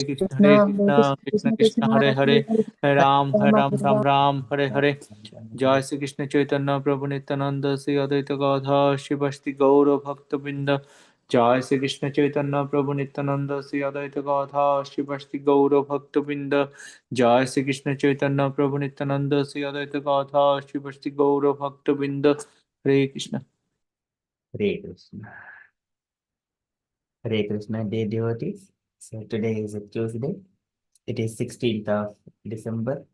Hare Krishna, Krishna, Krishna Krishna Krishna, Krishna, Hare Hare Hare, Hare, Hare Ram, Hare Rama Ram, Ram Rama. Ram, Hare Hare. Jai Shri Krishna Chaitanya Prabhu Nityananda Sri Advaita Gadha Shivasti Gaura Bhakta Binda. Jai Shri Krishna Chaitanya Prabhu Nityananda Sri Advaita Gadha Shivasti Gaura Bhakta Binda. Jai Shri Krishna Chaitanya Prabhu Nityananda Sri Advaita Gadha Shivasti Gaura Bhakta Binda. Hare Krishna. Hare Krishna. Hare Krishna, dear devotees. So today is a Tuesday. It is 16th of December.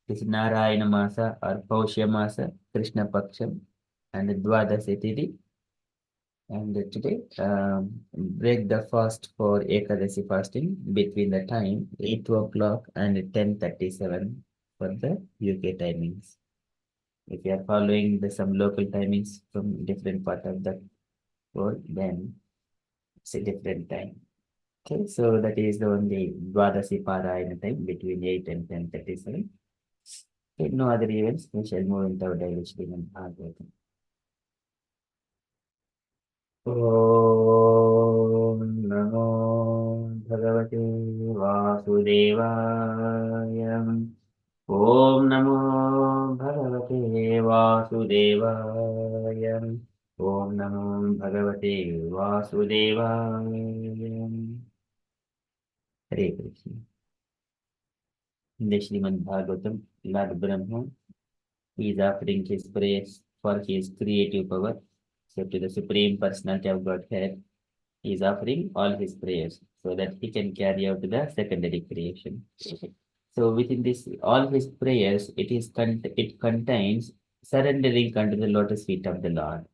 It is Narayana Masa or Paushya Masa, Krishna Paksham, and Dwadasi Tithi. And today, break the fast for Ekadasi fasting between the time 8 o'clock and 10:37 for the UK timings. If you are following some local timings from different part of the world, then it's a different time. Okay, so that is the only Dwadasi Parayana time between 8 and 10:37. Okay, no other events. We shall move into our daily Srimad Bhagavatam. ॐ नमो भगवते वासुदेवाय ॐ नमो भगवते वासुदेवाय ॐ नमो भगवते वासुदेवाय हरे Krishna In the Srimad Bhagavatam, Lord Brahma is offering his praise for his creative power. So to the Supreme Personality of Godhead, he is offering all his prayers so that he can carry out the secondary creation. So within this, all his prayers, it contains surrendering unto the lotus feet of the Lord.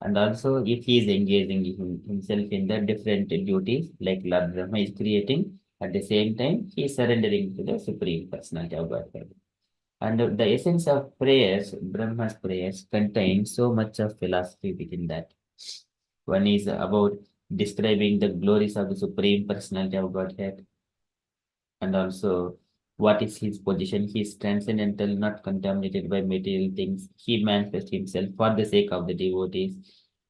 And also, if he is engaging himself in the different duties, like Lord Brahma is creating, at the same time, he is surrendering to the Supreme Personality of Godhead. And the essence of prayers, Brahma's prayers, contain so much of philosophy within that. One is about describing the glories of the Supreme Personality of Godhead, and also what is his position. He is transcendental, not contaminated by material things. He manifests himself for the sake of the devotees.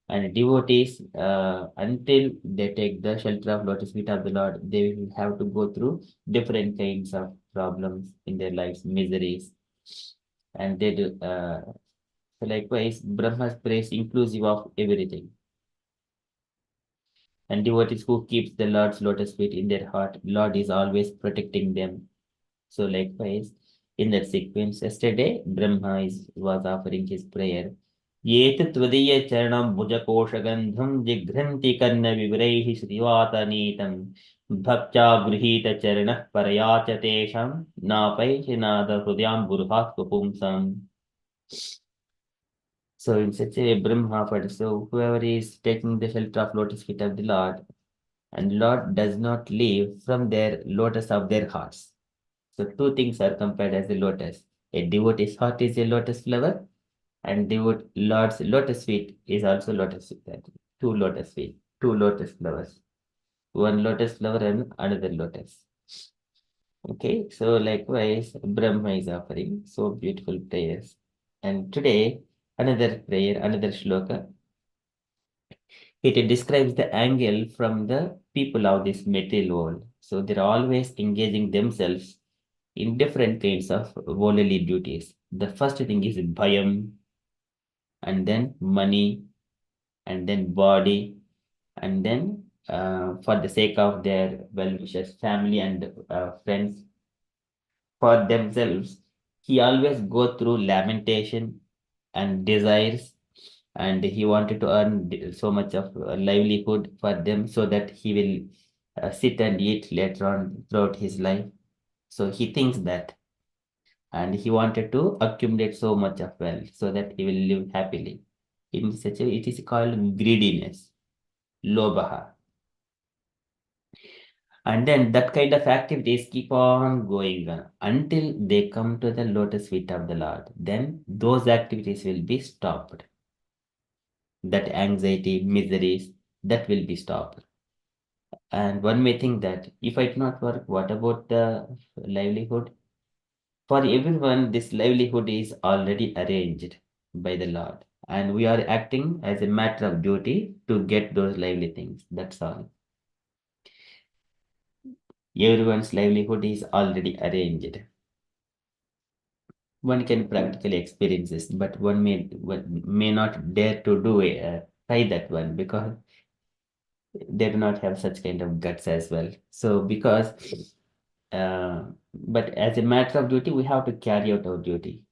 And devotees, until they take the shelter of lotus feet of the Lord, they will have to go through different kinds of problems in their lives, miseries. And they do, so likewise, Brahma's praise inclusive of everything. And devotees who keeps the Lord's lotus feet in their heart, Lord is always protecting them. So likewise, in that sequence, yesterday, was offering his prayer. Yet tvadiya charanam bhujakoshagantham jighranti kanna vivraihi srivataneetam bhaktya grihita charana parayacha tesham napaihinada hrudyam burhat pupumsam. So in such a way, Brahma offered. So whoever is taking the shelter of lotus feet of the Lord, and Lord does not leave from their lotus of their hearts. So two things are compared as a lotus. A devotee's heart is a lotus flower, and Lord's lotus feet is also lotus feet. Two lotus flowers. One lotus flower and another lotus. Okay, so likewise, Brahma is offering so beautiful prayers. And today, another prayer, another shloka. It describes the angle from the people of this material world. So they're always engaging themselves in different kinds of worldly duties. The first thing is bhayam, and then money, and then body, and then for the sake of their well-wishers, family and friends, for themselves, he always go through lamentation and desires, and he wanted to earn so much of livelihood for them so that he will sit and eat later on throughout his life. So he thinks that, and he wanted to accumulate so much of wealth so that he will live happily. In such a, it is called greediness, lobaha. And then that kind of activities keep on going on until they come to the lotus feet of the Lord. Then those activities will be stopped. That anxiety, miseries, that will be stopped. And one may think that if I do not work, what about the livelihood? For everyone, this livelihood is already arranged by the Lord, and we are acting as a matter of duty to get those lively things. That's all. Everyone's livelihood is already arranged. One can practically experience this, but one may not dare to try that one because they do not have such kind of guts as well. So but as a matter of duty, we have to carry out our duty.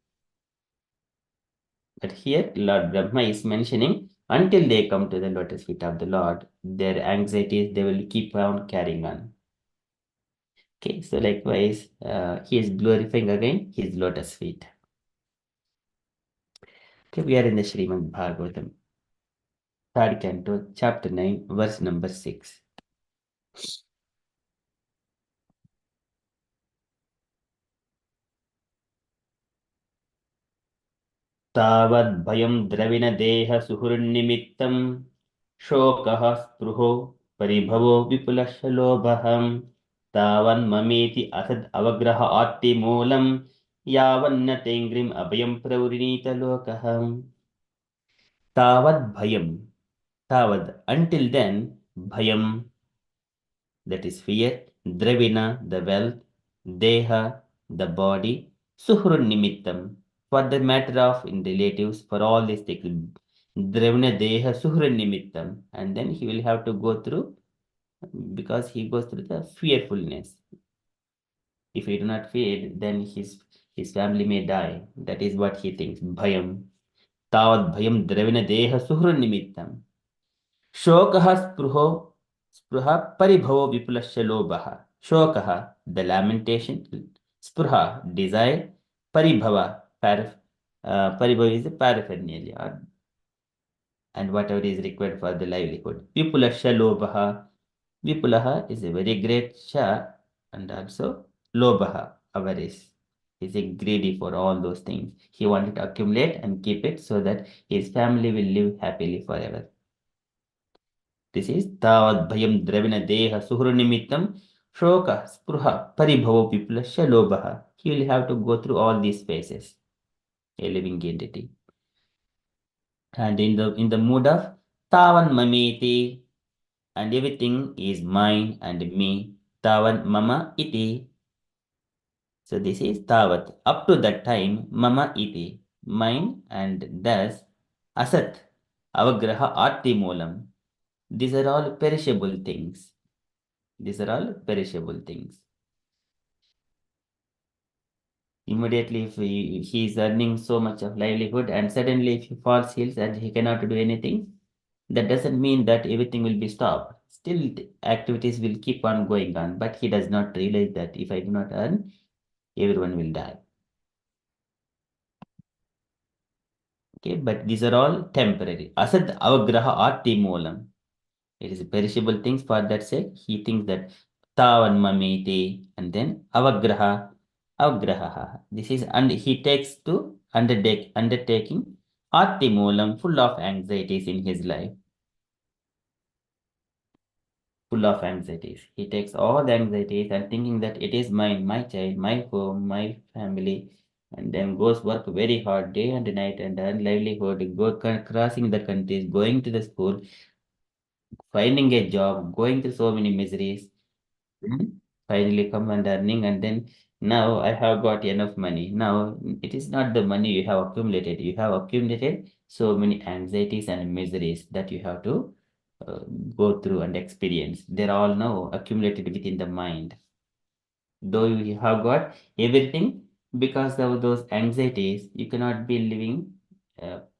But here, Lord Brahma is mentioning until they come to the lotus feet of the Lord, their anxieties they will keep on carrying on. Okay, so likewise, he is glorifying again his lotus feet. Okay, we are in the Srimad Bhagavatam, third canto, chapter 9, verse number 6. तावद्भयं द्रविणदेहसुहृन्निमित्तं शोकः स्पृहो परिभवो विपुलश्च लोभः तावन्ममेति असद् अवग्रह आत्तिमूलं यावन्न तेङ्ग्रिम् अभयं प्रवृणीत लोकः तावद्भयं tavad until then bhayam, that is fear, dravina, the wealth, deha, the body, suhrun nimittam, for the matter of in relatives, for all these things, dravina deha suhrun nimittam, and then he will have to go through because he goes through the fearfulness. If he do not fear, then his family may die. That is what he thinks. Bhayam, tavad bhayam dravina deha suhrun nimittam. शोकः स्पृहा परिभवो विपुलस्य लोभः शोकः the lamentation, spruha desire, paribhava paribhava is the paraphernalia and whatever is required for the livelihood. Vipulasya lobha, vipulaha is a very great sha, and also lobaha, avarice. Is a greedy for all those things. He wanted to accumulate and keep it so that his family will live happily forever. This is Tavad Bhayam Dravina Deha Suhrunimittam Shoka Spruha Paribhavo Piplasya Lobaha. He will have to go through all these phases, a living entity. And in the mood of Tavan Mamiti, and everything is mine and me. Tavan Mama Iti. So this is Tavat. Up to that time, Mama Iti, mine, and thus Asat, Avagraha Ati Moolam. These are all perishable things. These are all perishable things. Immediately, if he is earning so much of livelihood and suddenly if he falls ill and he cannot do anything, that doesn't mean that everything will be stopped. Still, the activities will keep on going on, but he does not realize that if I do not earn, everyone will die. Okay, but these are all temporary. Asad avagraha ati moolam. It is perishable things. For that sake, he thinks that tavan mamiti and then avagraha. This is, and he takes to undertaking atimulam, full of anxieties in his life. Full of anxieties. He takes all the anxieties and thinking that it is mine, my child, my home, my family, and then goes work very hard day and night and earn livelihood, crossing the countries, going to the school, finding a job, going through so many miseries, finally come and earning, and then now I have got enough money. Now it is not the money you have accumulated. You have accumulated so many anxieties and miseries that you have to uh, go through and experience. They're all now accumulated within the mind. Though you have got everything, because of those anxieties, you cannot be living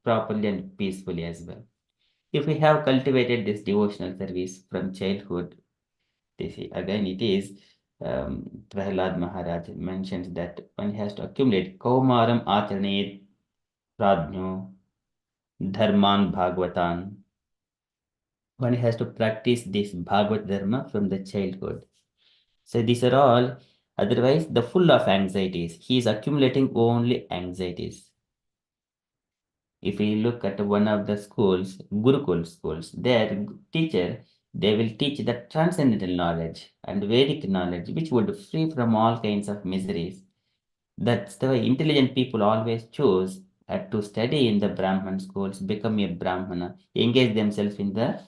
properly and peacefully as well. If we have cultivated this devotional service from childhood, this again it is Prahlad Maharaj mentions that one has to accumulate Kaumaram Acharane Pradnyo Dharman Bhagavatan. One has to practice this Bhagavad Dharma from the childhood. So these are all, otherwise the full of anxieties. He is accumulating only anxieties. If we look at one of the schools, Gurukul schools, their teacher, they will teach the transcendental knowledge and Vedic knowledge, which would free from all kinds of miseries. That's the way intelligent people always choose to study in the Brahman schools, become a Brahmana, engage themselves in the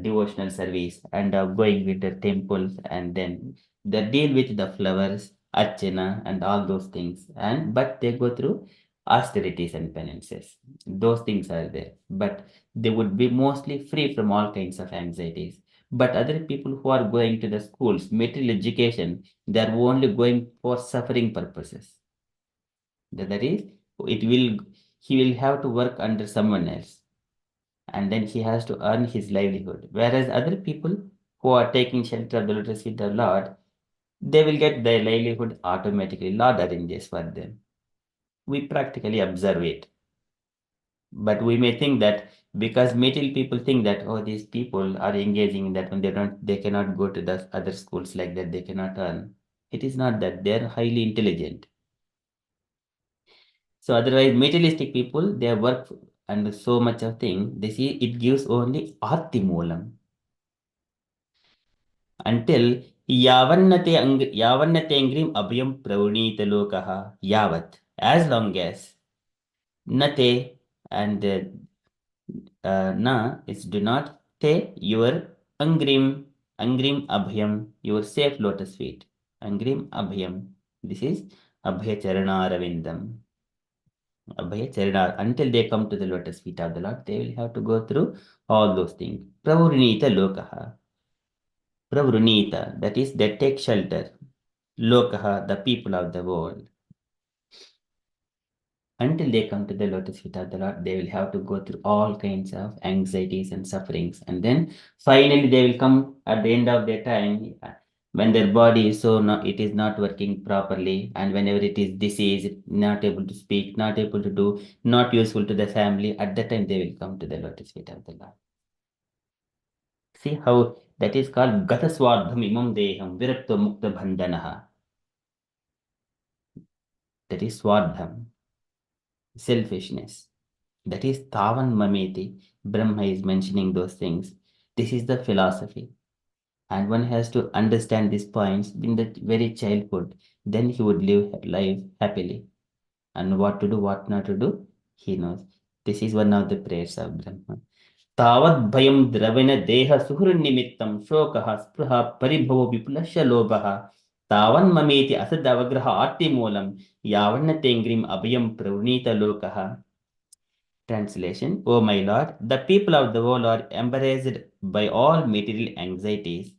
devotional service and going with the temples and then They deal with the flowers, archana, and all those things, and but they go through austerities and penances. Those things are there, but they would be mostly free from all kinds of anxieties. But other people who are going to the schools, material education, they are only going for suffering purposes. That is, it will he will have to work under someone else, and then he has to earn his livelihood. Whereas other people who are taking shelter of the lotus feet of Lord, they will get their livelihood automatically. Lord arranges for them. We practically observe it. But we may think that because material people think that, oh, these people are engaging in that when they cannot go to the other schools like that, they cannot earn. It is not that. They are highly intelligent. So otherwise, materialistic people, they work and so much of thing, they see it gives only Atimulam until Yavannatengrim Abhyam Pravunita Lokaha Yavat. As long as Nate and Na is do not te your Angrim Abhyam, your safe lotus feet. Angrim Abhyam. This is Abhya Charana Ravindam. Until they come to the lotus feet of the Lord, they will have to go through all those things. Pravurnita Lokaha. Pravrunita, that is, they take shelter. Lokaha, the people of the world. Until they come to the lotus feet of the Lord, they will have to go through all kinds of anxieties and sufferings. And then finally they will come at the end of their time when their body is so not, it is not working properly, and whenever it is diseased, not able to speak, not able to do, not useful to the family, at that time they will come to the lotus feet of the Lord. See how that is called Gataswardham Imam Deham Virakta Mukta Bandhanaha. That is Swardham, selfishness. That is Tavan Mameti. Brahma is mentioning those things. This is the philosophy. And one has to understand these points in the very childhood. Then he would live life happily. And what to do, what not to do, he knows. This is one of the prayers of Brahma. Tavad bhayam dravena deha suhur nimittam shokaha spruha paribhavo vipulasya lobaha tavan mameti asadavagraha atti moolam yavanna tengrim abhayam pravnita lokaha. Translation: O my Lord, the people of the world are embarrassed by all material anxieties.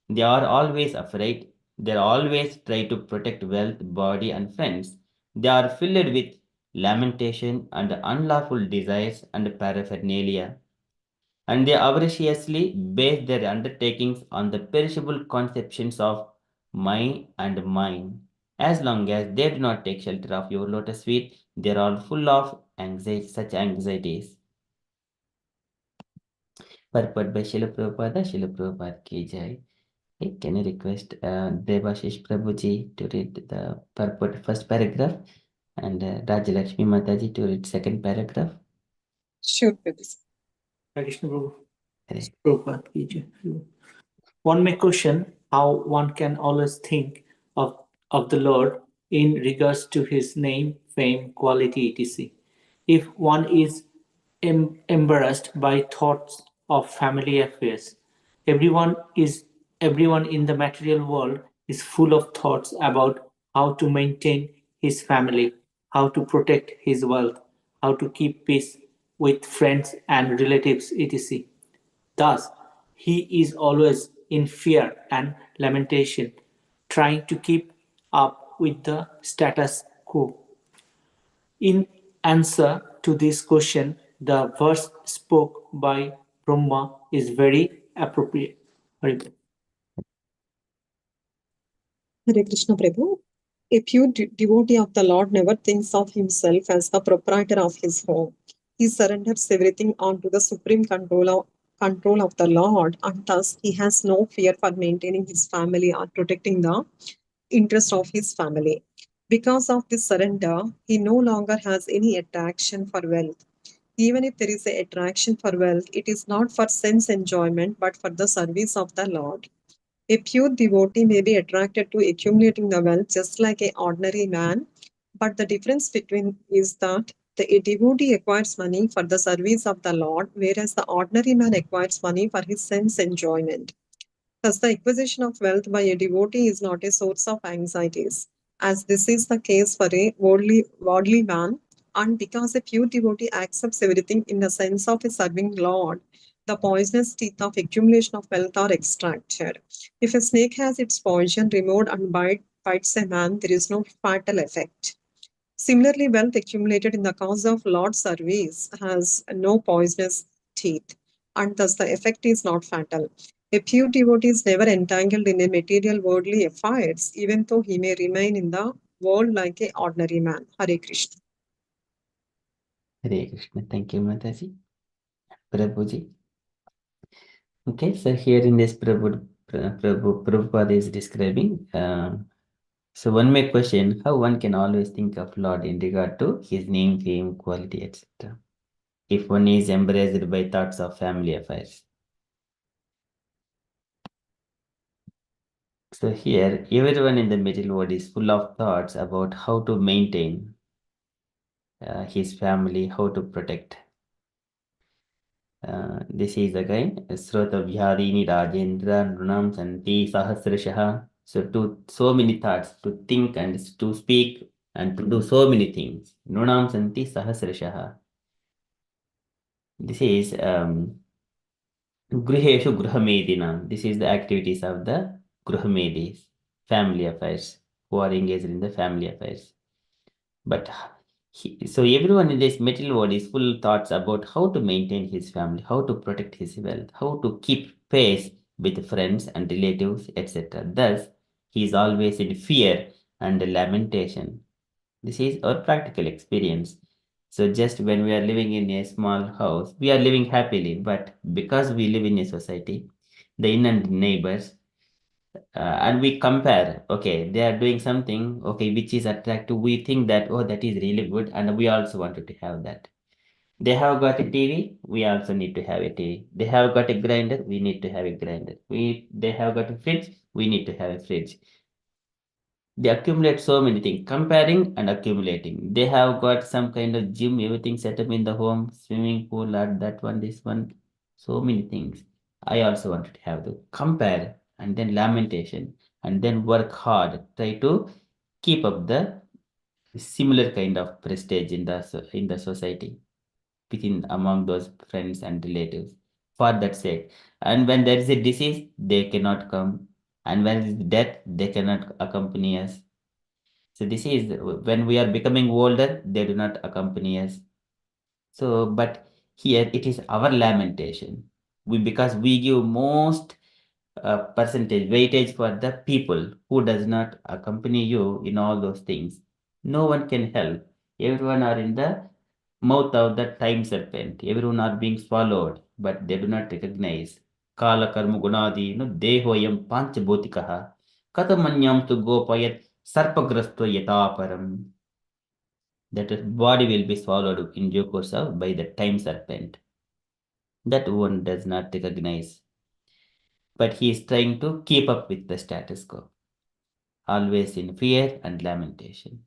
They are always afraid. They always try to protect wealth, body, and friends. They are filled with lamentation and unlawful desires and paraphernalia, and they avariciously base their undertakings on the perishable conceptions of mine and mine. As long as they do not take shelter of your lotus feet, they are all full of anxiety, such anxieties. Purport by Srila Prabhupada, Srila Prabhupada ki jai. Hey, can I request Devashish Prabhuji to read the purport first paragraph and Rajalakshmi Mataji to read second paragraph? Sure, Prabhuji. Krishna Prabhu. Hare. Prabhupada ki jai. One may question how one can always think of the Lord in regards to his name, fame, quality, etc. If one is embarrassed by thoughts of family affairs, everyone in the material world is full of thoughts about how to maintain his family, how to protect his wealth, how to keep peace with friends and relatives, etc. Thus, he is always in fear and lamentation, trying to keep up with the status quo. In answer to this question, the verse spoke by Brahma is very appropriate. Hare Krishna Prabhu. A pure devotee of the Lord never thinks of himself as the proprietor of his home. He surrenders everything onto the supreme control of the Lord, and thus he has no fear for maintaining his family or protecting the interest of his family. Because of this surrender, he no longer has any attraction for wealth. Even if there is an attraction for wealth, it is not for sense enjoyment but for the service of the Lord. A pure devotee may be attracted to accumulating the wealth just like an ordinary man, but the difference between is that a devotee acquires money for the service of the Lord, whereas the ordinary man acquires money for his sense enjoyment. Thus, the acquisition of wealth by a devotee is not a source of anxieties, as this is the case for a worldly man, and because a pure devotee accepts everything in the sense of a serving Lord, the poisonous teeth of accumulation of wealth are extracted. If a snake has its poison removed and bites a man, there is no fatal effect. Similarly, wealth accumulated in the cause of Lord's service has no poisonous teeth, and thus the effect is not fatal. A pure devotee is never entangled in a material worldly affairs, even though he may remain in the world like a ordinary man. Hare Krishna. Hare Krishna. Thank you, Mataji. Prabhuji. Okay, so here in this Prabhupada is describing. So one may question how one can always think of Lord in regard to his name, fame, quality, etc. if one is embraced by thoughts of family affairs. So here, everyone in the middle world is full of thoughts about how to maintain his family, how to protect. This is again Srota Vyadini Rajendra Nunam Santi Sahasrashaha. So many thoughts to think and to speak and to do so many things. Nunam Santi Sahasrashaha. This is Griheshu Gruhamedina. This is the activities of the Gruhamedis, family affairs, who are engaged in the family affairs. But so everyone in this material world is full thoughts about how to maintain his family, how to protect his wealth, how to keep pace with friends and relatives, etc. Thus, he is always in fear and lamentation. This is our practical experience. So just when we are living in a small house, we are living happily, but because we live in a society, the in and neighbors, and we compare, okay, they are doing something, okay, which is attractive. We think that, oh, that is really good, and we also wanted to have that. They have got a TV, we also need to have a TV. They have got a grinder, we need to have a grinder. They have got a fridge, we need to have a fridge. They accumulate so many things, comparing and accumulating. They have got some kind of gym, everything set up in the home, swimming pool, or that one, this one, so many things. I also wanted to have to compare and then lamentation and then work hard, try to keep up the similar kind of prestige in the society within among those friends and relatives for that sake. And when there is a disease, they cannot come. And when there is death, they cannot accompany us. So this is when we are becoming older, they do not accompany us. So, but here it is our lamentation. Because we give most percentage weightage for the people who does not accompany you in all those things. No one can help. Everyone are in the mouth of the time serpent. Everyone are being swallowed, but they do not recognize. Kala karma gunadi, no dehoyam panchabhutikaha. Katamanyam tu gopayat sarpagrasto yataparam. That body will be swallowed in due course of by the time serpent. That one does not recognize. But he is trying to keep up with the status quo, always in fear and lamentation.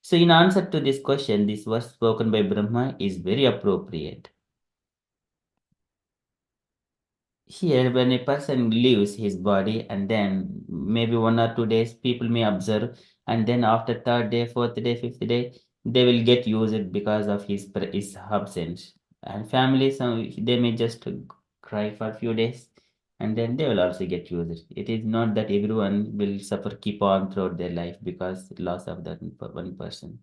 So, in answer to this question, this verse spoken by Brahma is very appropriate. Here, when a person leaves his body, and then maybe 1 or 2 days, people may observe, and then after third day, fourth day, fifth day, they will get used because of his absence. And families, they may just cry for a few days, and then they will also get used. It is not that everyone will suffer, keep on throughout their life because loss of that one person.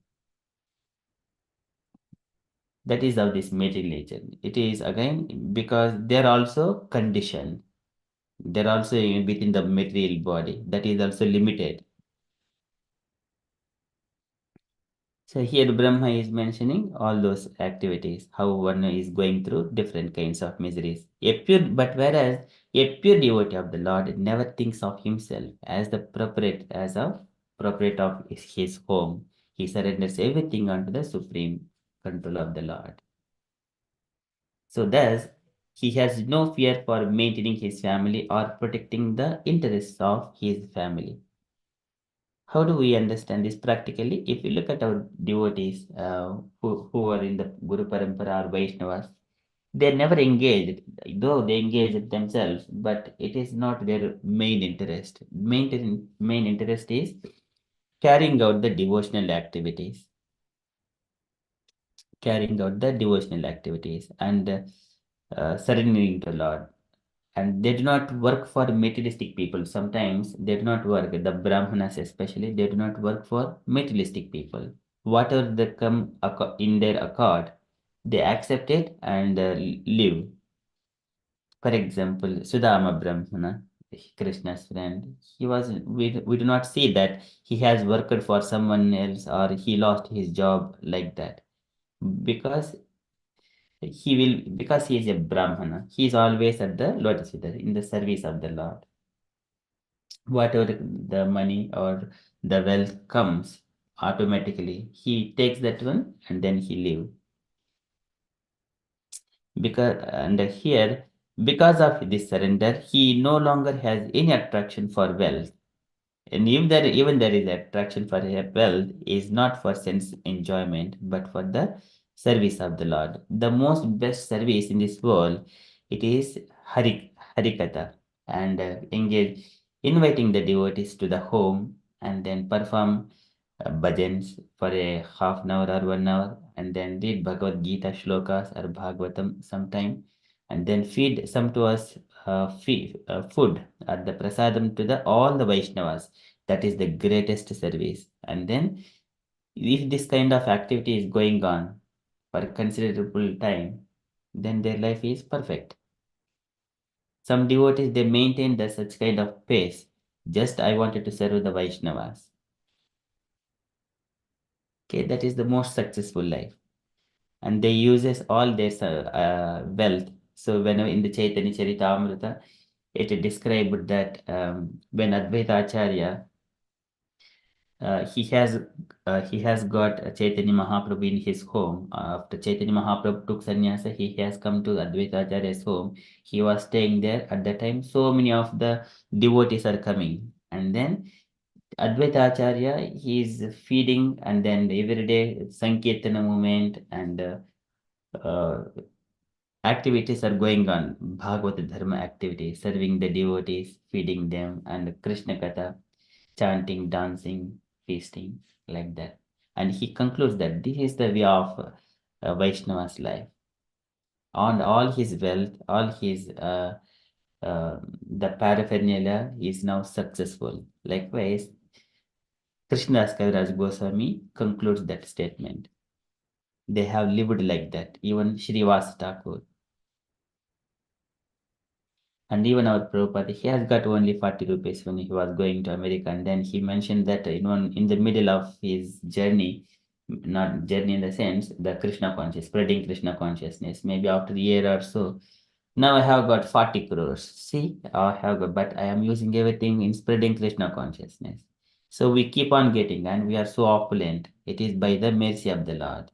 That is how this material nature. It is again because they are also conditioned. They're also within the material body that is also limited. So here Brahma is mentioning all those activities, how one is going through different kinds of miseries. But whereas a pure devotee of the Lord never thinks of himself as the proprietor of his home. He surrenders everything unto the supreme control of the Lord. So thus he has no fear for maintaining his family or protecting the interests of his family. How do we understand this practically? If you look at our devotees who are in the Guru Parampara or Vaishnavas, They never engaged, though they engaged themselves, but it is not their main interest. Main interest is carrying out the devotional activities, and surrendering to Lord. And they do not work for materialistic people. Sometimes they do not work, the Brahmanas especially, they do not work for materialistic people. Whatever they come in their accord, they accept it and live. For example, Sudama Brahmana, Krishna's friend, we do not see that he has worked for someone else or he lost his job like that. Because because he is a Brahmana, he is always at the lotus feet, in the service of the Lord. Whatever the money or the wealth comes, automatically he takes that one and then he leave. Because of this surrender, he no longer has any attraction for wealth. And even there is attraction for wealth, is not for sense enjoyment, but for the service of the Lord. The most best service in this world, it is Harikatha, and inviting the devotees to the home and then perform bhajans for a half an hour or 1 hour, and then read Bhagavad Gita shlokas or Bhagavatam sometime, and then feed some to us food at the prasadam to the all the Vaishnavas. That is the greatest service. And then if this kind of activity is going on for a considerable time, then their life is perfect. Some devotees, they maintain the such kind of pace. Just I wanted to serve the Vaishnavas. Okay, that is the most successful life. And they uses all their wealth. So whenever in the Chaitanya Charitamrita, it described that when Advaita Acharya uh, he has he has got Chaitanya Mahaprabhu in his home. After Chaitanya Mahaprabhu took sannyasa, he has come to Advaita Acharya's home. He was staying there at that time. So many of the devotees are coming, and then Advaita Acharya, he is feeding, and then every day Sankirtana movement and uh, activities are going on. Bhagavata Dharma activities, serving the devotees, feeding them, and Krishna Katha, chanting, dancing, feasting, like that. And he concludes that this is the way of Vaishnava's life. On all his wealth, all his the paraphernalia is now successful. Likewise, Krishnadas Kaviraj Goswami concludes that statement. They have lived like that. Even Srivas Thakur. And even our Prabhupada, he has got only 40 rupees when he was going to America. And then he mentioned that in the middle of his journey, not journey in the sense, the Krishna consciousness, spreading Krishna consciousness, maybe after a year or so, now I have got 40 crores. See, I have got, but I am using everything in spreading Krishna consciousness. So we keep on getting, and we are so opulent. It is by the mercy of the Lord.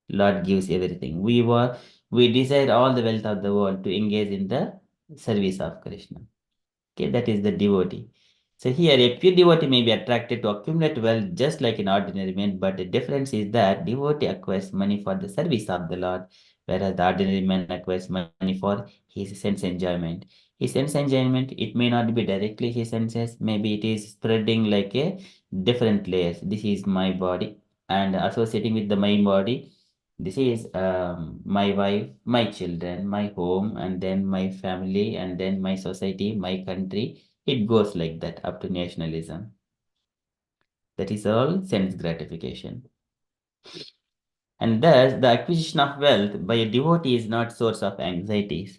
Lord gives everything. We desire all the wealth of the world to engage in the service of Krishna. Okay, that is the devotee. So here a pure devotee may be attracted to accumulate wealth just like an ordinary man, but the difference is that devotee acquires money for the service of the Lord, whereas the ordinary man acquires money for his sense enjoyment. His sense enjoyment, it may not be directly his senses, maybe it is spreading like a different layers. This is my body, and associating with the mind body, this is my wife, my children, my home, and then my family, and then my society, my country. It goes like that up to nationalism. That is all sense gratification. And thus, the acquisition of wealth by a devotee is not source of anxieties,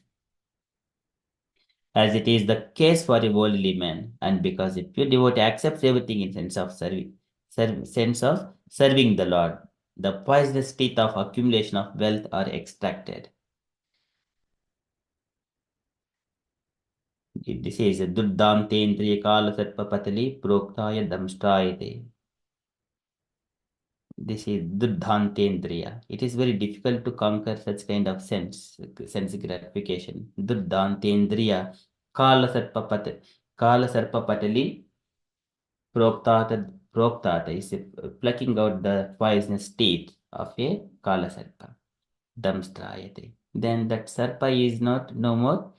as it is the case for a worldly man. And because a pure devotee accepts everything in sense of sense of serving the Lord, the poisonous teeth of accumulation of wealth are extracted. This is Duddantendriya Kala Sarpapatali Proktaya Damstrayate. This is Duddhantendriya. It is very difficult to conquer such kind of sense gratification. Duddhantendriya Kala Sarpapatali Proktata is plucking out the poisonous teeth of a Kala Sarpa. Damstrayate. then that sarpa is not no more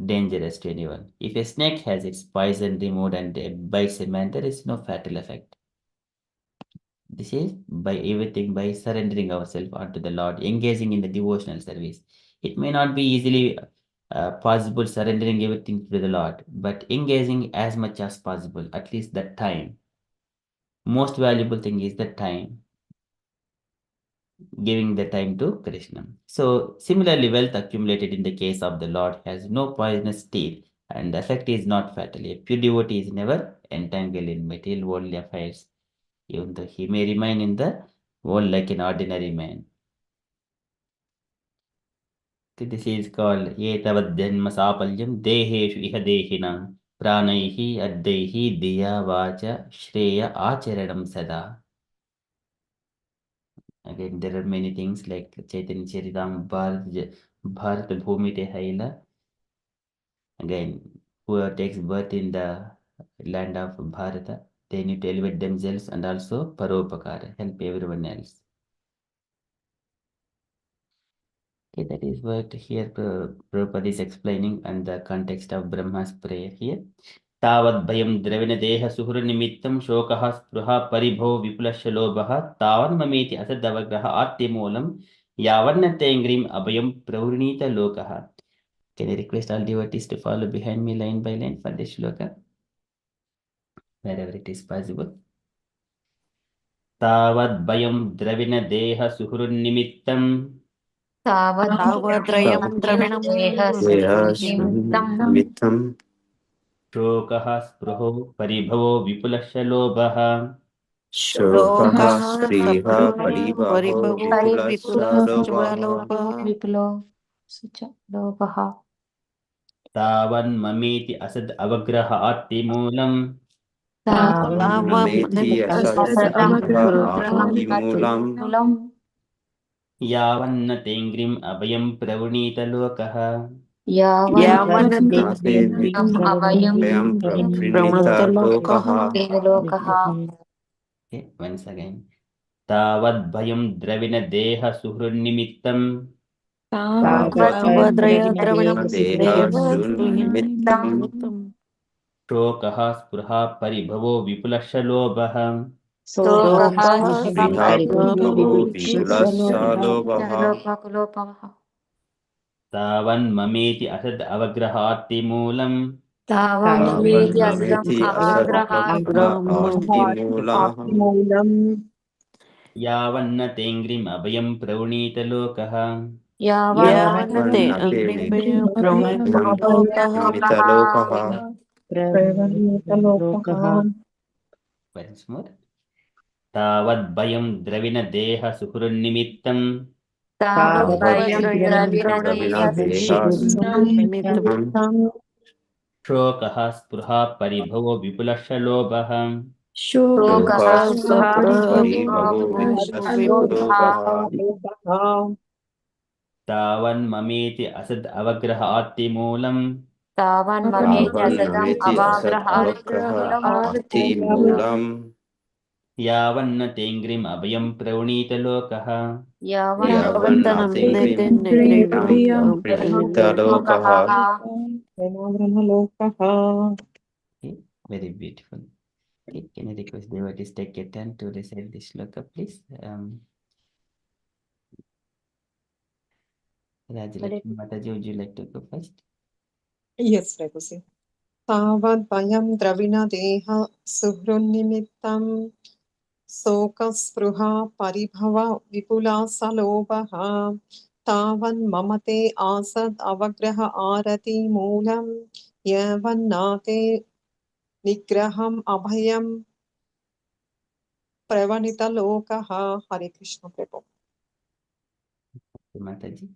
dangerous to anyone. If a snake has its poison removed and bites a man, there is no fatal effect. This is by everything by surrendering ourselves unto the Lord, engaging in the devotional service. It may not be easily possible surrendering everything to the Lord, but engaging as much as possible, at least that time. Most valuable thing is the time, giving the time to Krishna. So, similarly, wealth accumulated in the case of the Lord has no poisonous teeth, and the effect is not fatal. A pure devotee is never entangled in material worldly affairs, even though he may remain in the world like an ordinary man. So this is called Etavadyanma Sapalyam Deheshu Iha Dehinam Pranaihi Addaihi Diya Vacha Shreya Acharanam Sada. Again, there are many things like Chaitanya Charitam, Bharat Bhumi Tehaila. Again, whoever takes birth in the land of Bharata, they need to elevate themselves and also Paropakara, help everyone else. Okay, that is what here Prabhupada is explaining and the context of Brahma's prayer here. तावद् भयं द्रविणदेह सुहृन्निमित्तं शोकः स्पृहा परिभो विपुलस्य लोभः तावन्ममेति असदवग्रह आत्मूलं यावन्नतेङ्ग्रिम् अभयं प्रवृणीत लोकः. Can I request all devotees to follow behind me line by line for this shloka? Wherever it is possible. तावद् भयं द्रविणदेह सुहृन्निमित्तं तावद्भयं द्रविणं देहनिमित्तं शोकः स्पृहो परिभवो विपुलस्य लोभः शोकः शोकः स्पृहा स्पृहा परिभवो परिभवो विपुलस्सलोभः लोभः तावन्ममेति असद् अवग्रह आत्तिमूलम् तावन्नमेति असदवग्रह आत्तिमूलम् यावन्न तेङ्ग्रिम् अभयं प्रवृणीतलोकः. यावन्नतेन्द्रियं प्रवृणीतलोकः. Okay, once again. तावद्भयं द्रविणदेहसुहृन्निमित्तं तावद्द्रविणं देहसुनिमित्तं शोकः स्पृहा परिभवो विपुलशलोभः शोकः स्पृहा परिभवो विपुलस्सलोभः तावन्ममेति असद् अवग्रहात्तिमूलम् तावन्नमेति असदवग्रहात्तिमूलः यावन्न तेङ्ग्रिम् अभयं प्रवृणीतलोकः. यावन्नतेन्द्रियं प्रवृणीतलोकः. Once more. तावद्भयं द्रविणदेहसुहृन्निमित्तं द्रविणदेहसुनिमित्तं शोकः स्पृहा परिभवो विपुलशलोभः शोकः परिभवो विपुलस्सलोभः. तावन्ममेति असद् अवग्रह आत्तिमूलम् तावन्नमेति असदवग्रह आत्तिमूलम् यावन्न तेङ्ग्रिम् अभयं प्रवृणीतलोकः. यावन्नतेन्द्रियं प्रवृणीतलोकः. Okay, very beautiful. Okay, can I request devotees take a turn to recite this shloka, please? Rajalakshmi Mataji, would you like to go first? Yes, Prabhuji. तावद्भयं द्रविणदेह सुहृन्निमित्तं शोकस्पृहा परिभव विपुलासलोभः तावन्ममते आसद् अवग्रह आरति मूलं यवन्नाते निग्रहम् अभयं प्रवणितलोकः. हरे कृष्ण प्रभु. Mataji.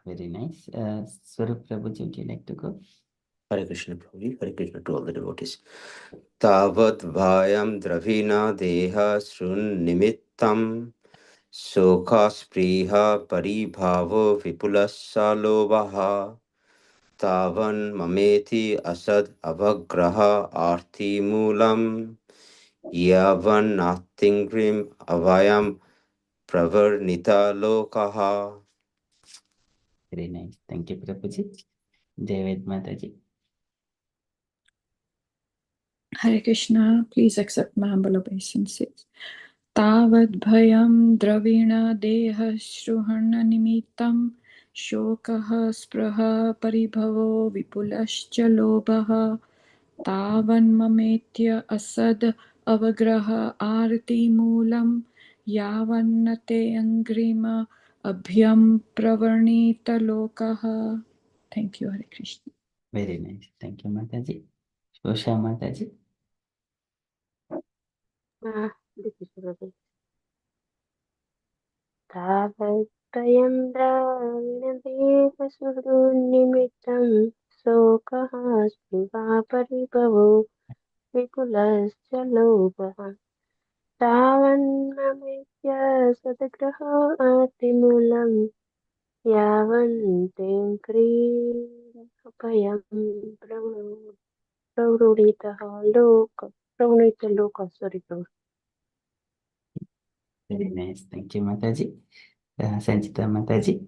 Very nice. Swarup Prabhuji, would you like to go? Hare Krishna Prabhuji, Hare Krishna to all the devotees. Tavat bhayam dravina deha srun nimittam sokha spriha paribhavo vipulasalovaha tavan mameti asad avagraha arti moolam yavan natingrim avayam pravarnita lokaha. Very nice. Thank you, Prabhuji. Jayaved Mataji. Hare Krishna, please accept my humble obeisances. Tavad bhayam dravina deha shruhana nimittam shokaha spraha paribhavo vipulascha lobha tavan mametya asad avagraha arti moolam yavannate angrima abhyam pravarnita lokaha. Thank you, Hare Krishna. Very nice. Thank you, Mataji. Shosha Mataji. This is Ravi. तावत्तयं द्राविणदेहसुहृन्निमित्तं शोकः स्पृहा परिभवो विपुलश्च लोभः तावन्ममेत्य सद्ग्रहातिमूलं यावन्तेऽङ्घ्रिभयं प्रवृणीतलोकः sorry. Very nice. Thank you, Mataji. Sanchita Mataji.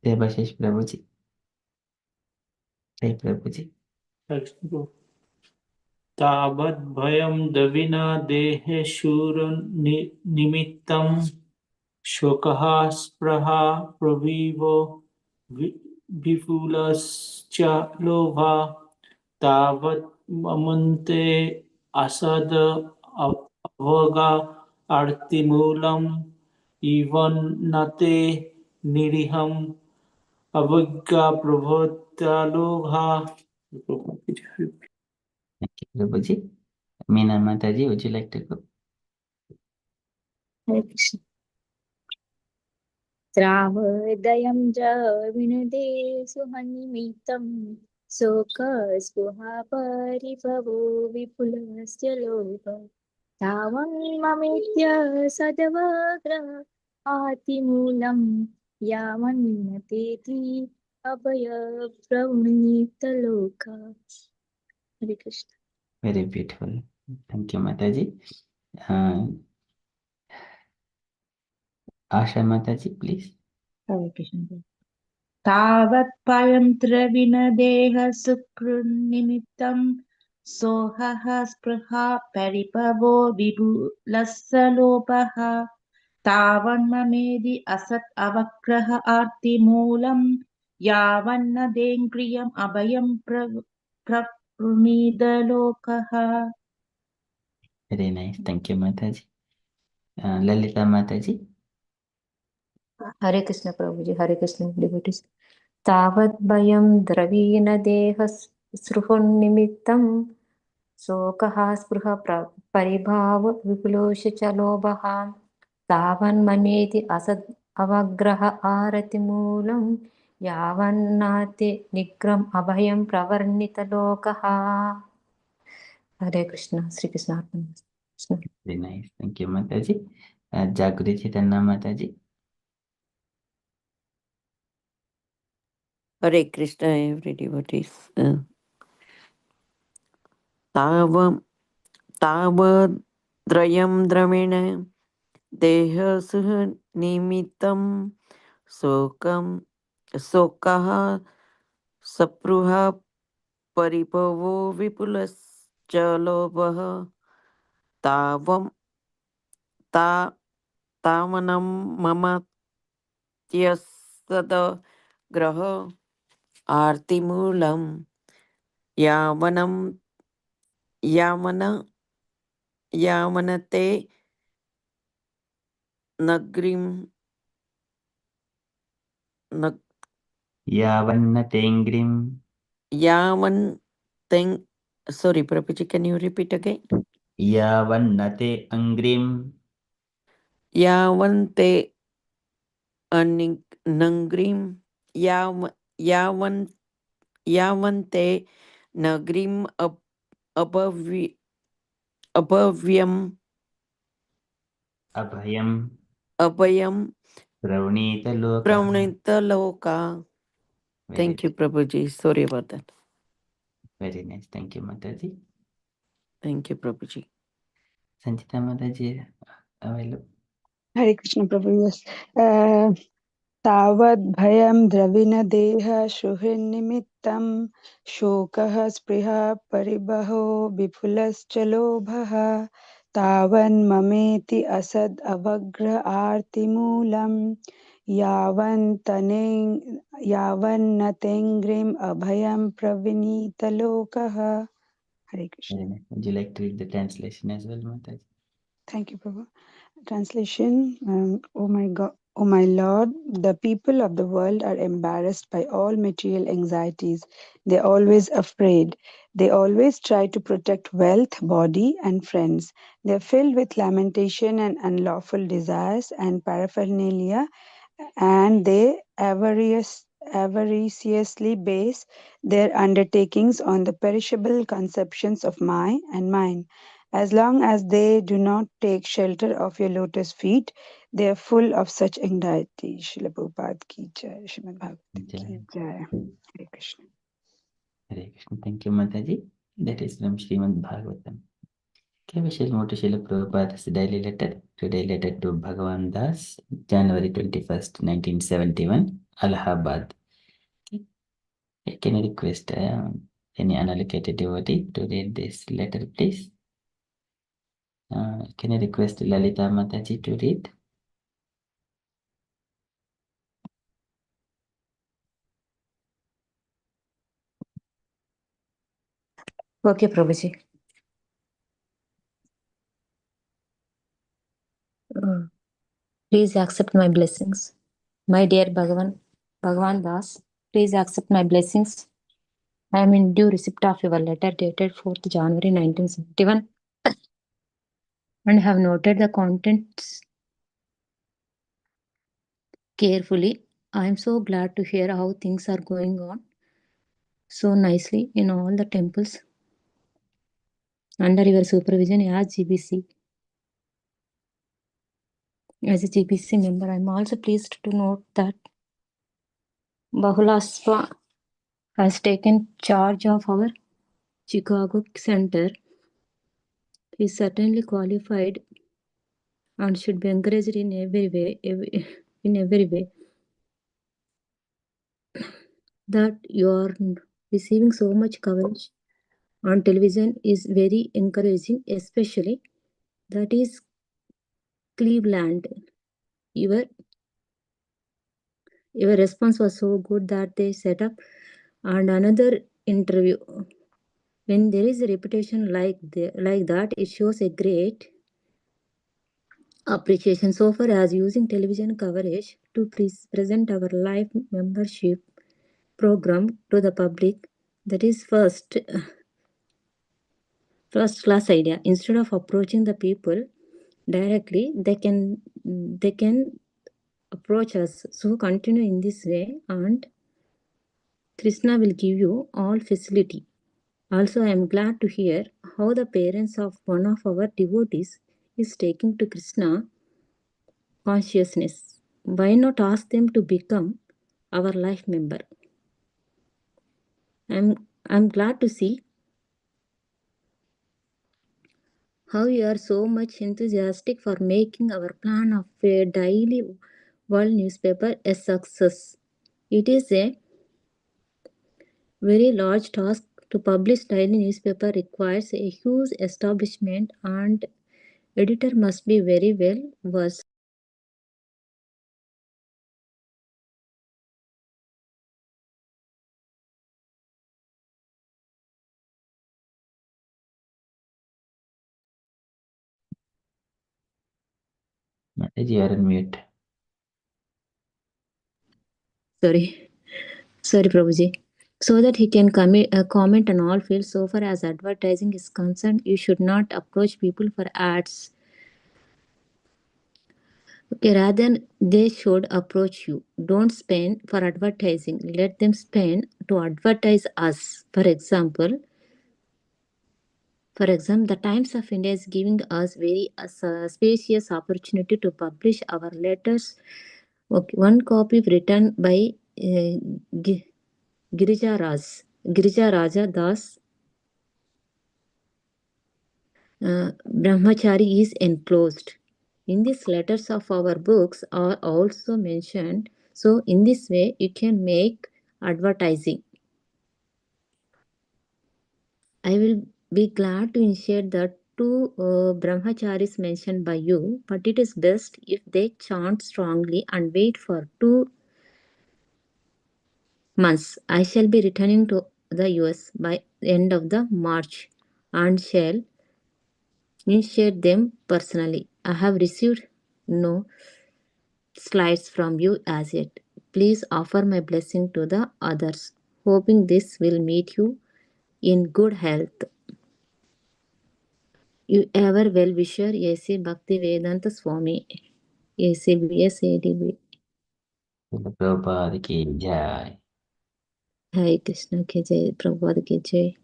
Debashish Prabhuji. Jai Prabhuji. तावद्भयं दविना देहे शूरनिमित्तं शोकः स्पृहा प्रवीवो विपुलश्च लोभः तावत् ममन्ते असद अवगा आर्तिमूलम् इवं न ते निरीहम् अवज्ञा प्रभोत्यालोभा. Thank you, Prabhuji. Meena Mataji, would you like to go? Hare Krishna. Travodayam javinade suhanimitam Sokaspuha paribhavo vipulasya loka Tavam mamitya sadavagra atimulam Yamannateti abhaya pravnita loka. Hare Krishna. Very beautiful. Thank you, Mataji. Asha Mataji, please. Hare Krishna. तावत्पयं द्रविणदेहसुकृन्निमित्तं सोहः स्पृहा परिभवो विपुलस्य लोभः तावन्ममेदि असत् अवग्रह आर्तिमूलं यावन्नदेन्द्रियम् अभयं प्रवृणीदलोकः. Very nice. Thank you, Mataji. Lalita Mataji. Hare Krishna Prabhuji, Hare Krishna devotees. Tavat bhayam dravina deha sruhunnimittam Sokaha spruha paribhava vipulosha chalobaha Tavan maneti asad avagraha arati moolam Yavannate nigram abhayam pravarnita lokaha. Hare Krishna, Sri Krishna Arpanam. Very nice. Thank you, Mataji. Jagruti Chaitanya Mataji. Hare Krishna, every devotees. तावद्रयं द्रविण देहसुह निमित्तं शोकः सप्रुहा परिभवो विपुलश्च लोभः तावनं मम त्यसदग्रह आर्तिमूलं यावनते नगरीं Yavannatengrim. sorry, Prabhuji, can you repeat again? Yavannate Angrim. Yavante nangrim yavante nagrim abhavyam Abhayam. abhayam Pravnita Loka. pranita loka. Thank you, Prabhuji. Sorry about that. Very nice. Thank you, Mataji. Thank you, Prabhuji. Sanchita Mataji, available. Hare Krishna Prabhu, yes. तावद् भयं द्रविणदेह सुहृन्निमित्तं शोकः स्पृहा परिबहो विपुलश्च लोभः तावन्ममेति असद् अवग्र आर्तिमूलं यावन्नतेङ्ग्रिम् अभयं प्रविनीतलोकः. Hare Krishna. Would you like to read the translation as well, Mataji? Thank you, Prabhu. Translation. Oh my God, oh my Lord, the people of the world are embarrassed by all material anxieties. They're always afraid. They always try to protect wealth, body, and friends. They're filled with lamentation and unlawful desires and paraphernalia, and they avariciously base their undertakings on the perishable conceptions of my and mine. As long as they do not take shelter of your lotus feet, they are full of such anxiety. Srila Prabhupada ki jai, Srimad Bhagavatam ki jai. Hare Krishna. Hare Krishna. Thank you, Mataji. That is from Srimad Bhagavatam. Okay, we shall move to Srila Prabhupada's daily letter. Today letter to Bhagavan Das, January 21st, 1971, Allahabad. Okay. Can I request any unallocated devotee to read this letter, please? Can I request Lalita Mataji to read? Okay, Prabhuji. Please accept my blessings. My dear Bhagavan Das, please accept my blessings. I am in due receipt of your letter dated 4th January 1971 and have noted the contents carefully. I am so glad to hear how things are going on so nicely in all the temples under your supervision as GBC. As a GBC member, I am also pleased to note that Bahulaswa has taken charge of our Chicago Center. He is certainly qualified and should be encouraged in every way. That you are receiving so much coverage on television is very encouraging, especially that is Cleveland. Your response was so good that they set up and another interview. When there is a reputation like that, it shows a great appreciation so far as using television coverage to present our live membership program to the public. That is first class idea. Instead of approaching the people directly, they can approach us. So continue in this way and Krishna will give you all facility. Also, I am glad to hear how the parents of one of our devotees is taking to Krishna consciousness. Why not ask them to become our life member? I'm glad to see how you are so much enthusiastic for making our plan of a daily world newspaper a success. It is a very large task to publish daily newspaper requires a huge establishment and editor must be very well versed. Mataji, you are on mute. Sorry, Prabhuji. So that he can comment on all fields. So far as advertising is concerned, you should not approach people for ads. Okay, rather they should approach you. Don't spend for advertising. Let them spend to advertise us. For example, the Times of India is giving us very spacious opportunity to publish our letters. Okay, one copy written by Girija Raja Das Brahmachari is enclosed. In these letters of our books are also mentioned. So in this way, you can make advertising. I will be glad to initiate the two brahmacharis mentioned by you, but it is best if they chant strongly and wait for 2 months. I shall be returning to the US by the end of the March and shall initiate them personally. I have received no slides from you as yet. Please offer my blessing to the others, hoping this will meet you in good health. You ever well wisher, A.C. Bhakti Vedanta Swami, ACBS ADB. Prabhupada ki jai. Hare Krishna ki jai, Prabhupada ki jai.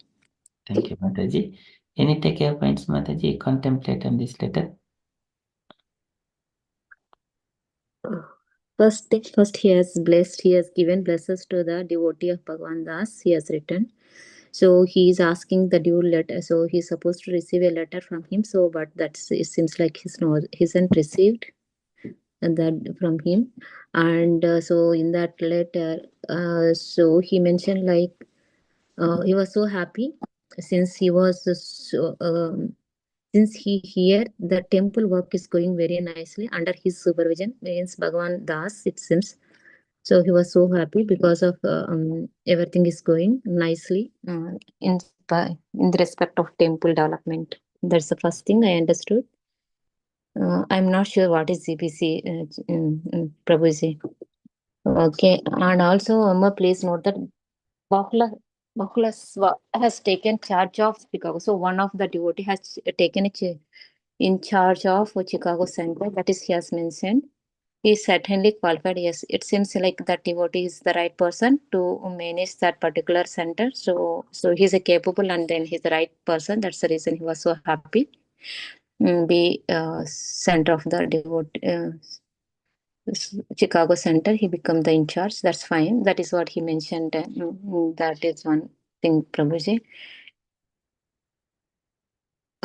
Thank you, Mataji. Any takeaway points, Mataji? Contemplate on this letter. First he has given blessings to the devotee of Bhagavan Das. He has written. So he is asking the due letter. So he's supposed to receive a letter from him. So, but it seems like he hasn't received that from him. And so in that letter, so he mentioned like he was so happy since he was since here the temple work is going very nicely under his supervision, means Bhagavan Das, it seems. So he was so happy because of everything is going nicely in the respect of temple development. That's the first thing I understood. I'm not sure what is CBC, Prabhuji. Okay, and also Amma, please note that Bahula has taken charge of Chicago. So one of the devotee has taken it in charge of Chicago Center. That is, he has mentioned. He is certainly qualified. Yes, it seems like that devotee is the right person to manage that particular center. So he's a capable and then he's the right person. That's the reason he was so happy. Be center of the devotee. Chicago Center, he become the in charge. That's fine. That is what he mentioned. That is one thing, Prabhuji.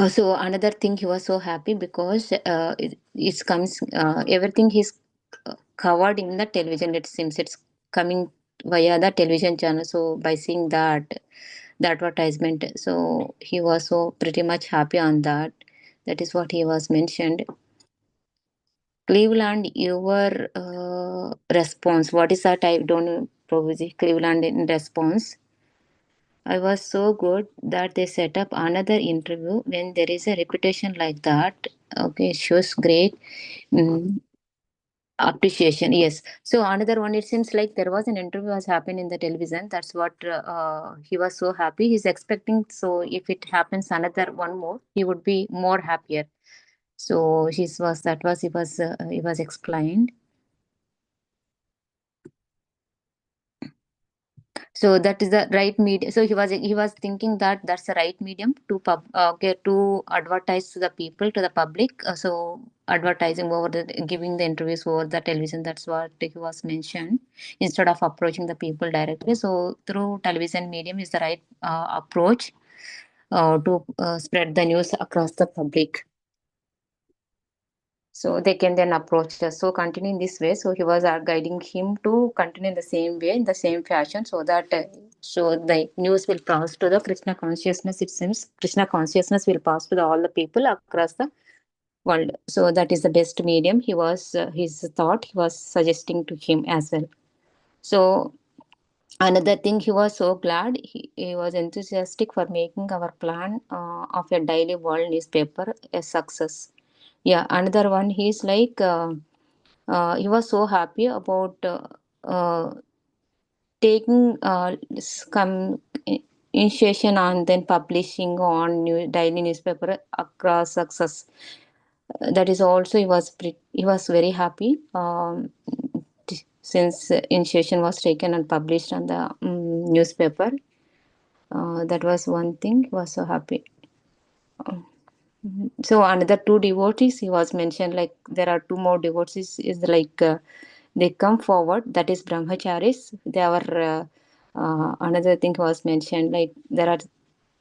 So another thing, he was so happy because it comes everything he's covered in the television. It seems it's coming via the television channel. So by seeing that, the advertisement, so he was so pretty much happy on that. That is what he was mentioned. Cleveland, your response. What is that? I don't know, Prabhuji. Cleveland in response. I was so good that they set up another interview when there is a reputation like that. Okay, shows great appreciation. Yes. So another one, it seems like there was an interview has happened in the television. That's what he was so happy. He's expecting. So if it happens another one more, he would be more happier. So he was explained. So that is the right medium. So he was thinking that that's the right medium to to advertise to the people, to the public. So advertising over giving the interviews over the television. That's what he was mentioned, instead of approaching the people directly. So through television medium is the right approach to spread the news across the public. So they can then approach us. So continue in this way. So he was guiding him to continue in the same way, in the same fashion, so that so the news will pass to the Krishna consciousness. It seems Krishna consciousness will pass to all the people across the world. So that is the best medium. He was his thought. He was suggesting to him as well. So another thing, he was so glad. He was enthusiastic for making our plan of a daily world newspaper a success. Yeah, another one, he's like he was so happy about taking initiation on then publishing on daily newspaper across success. That is also he was very happy since initiation was taken and published on the newspaper. That was one thing. He was so happy. So another two devotees, he was mentioned, like there are two more devotees, is like they come forward, that is brahmacharis. They are another thing was mentioned, like there are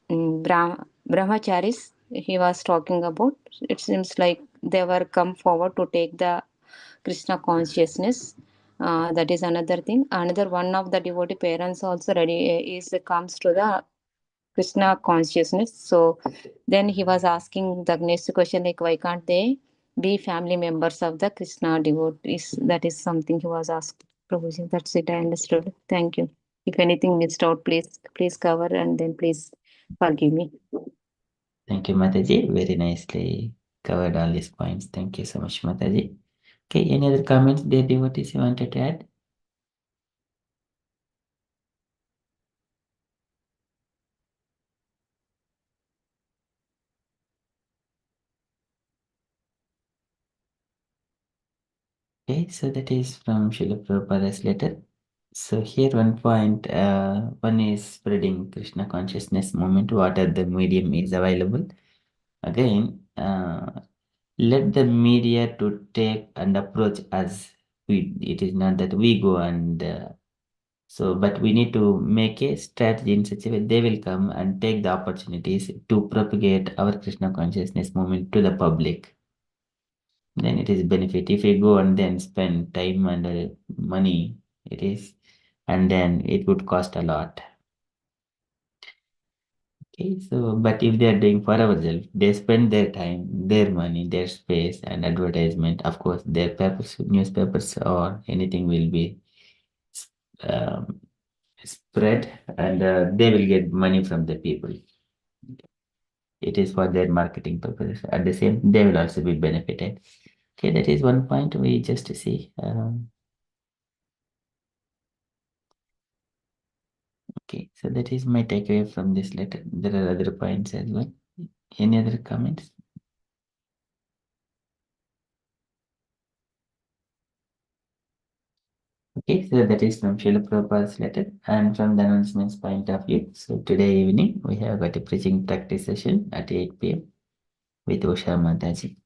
brahmacharis he was talking about. It seems like they were come forward to take the Krishna consciousness. That is another thing. Another one of the devotee parents also comes to the Krishna consciousness. So then he was asking the next question, like, why can't they be family members of the Krishna devotees? That is something he was asked. Prabhuji, that's it. I understood. Thank you. If anything missed out, please cover and then please forgive me. Thank you, Mataji. Very nicely covered all these points. Thank you so much, Mataji. Okay, any other comments, dear devotees, you wanted to add? Okay, so that is from Srila Prabhupada's letter. So here one point, one is spreading Krishna consciousness movement, what are the medium is available. Again, let the media to take and approach us. It is not that we go and but we need to make a strategy in such a way they will come and take the opportunities to propagate our Krishna consciousness movement to the public. Then it is benefit. If we go and then spend time and money, and then it would cost a lot. Okay, so but if they are doing for ourselves, they spend their time, their money, their space, and advertisement. Of course, their papers, newspapers, or anything will be um, spread, and they will get money from the people. It is for their marketing purposes. At the same, they will also be benefited. Okay, that is one point we just see. Okay, so that is my takeaway from this letter. There are other points as well. Any other comments? Okay, so that is from Srila Prabhupada's letter and from the announcements point of view. So today evening we have got a preaching practice session at 8 p.m. with Usha Mataji.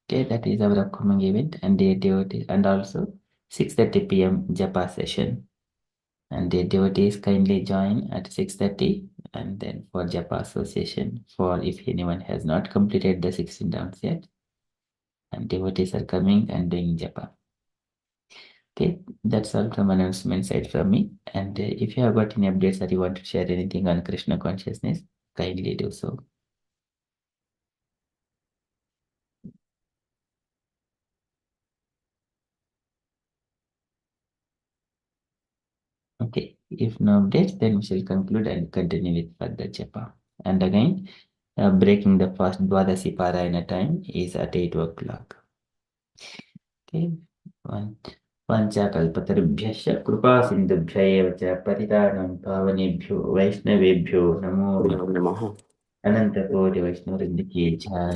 Okay, that is our upcoming event and the devotees, and also 6:30 p.m. Japa session. And the devotees kindly join at 6:30 and then for Japa association for if anyone has not completed the 16 rounds yet. And devotees are coming and doing Japa. Okay, that's all from announcement side from me. And if you have got any updates or you want to share anything on Krishna consciousness, kindly do so. Okay, if no updates, then we shall conclude and continue with further Japa. And again, breaking the first Dwadasi Parayana time is at 8 o'clock. Okay, पञ्चकल्पतरुभ्यश्च कृपासिन्धुभ्य एव च पतितानां पावनेभ्यो वैष्णवेभ्यो नमो नमः अनन्तकोटि वैष्णववृन्द की जय।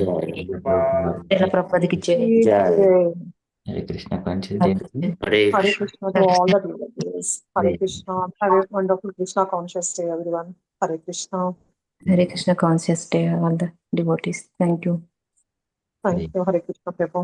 Prabhupada ki jai. जय Hare Krishna conscious day. Hare Hare Krishna Krishna to all the devotees. Hare Krishna. Have a wonderful Krishna conscious day, everyone. Hare Krishna. Hare Krishna conscious day, all the devotees. Thank you. Thank you. Hare Krishna, Prabhu.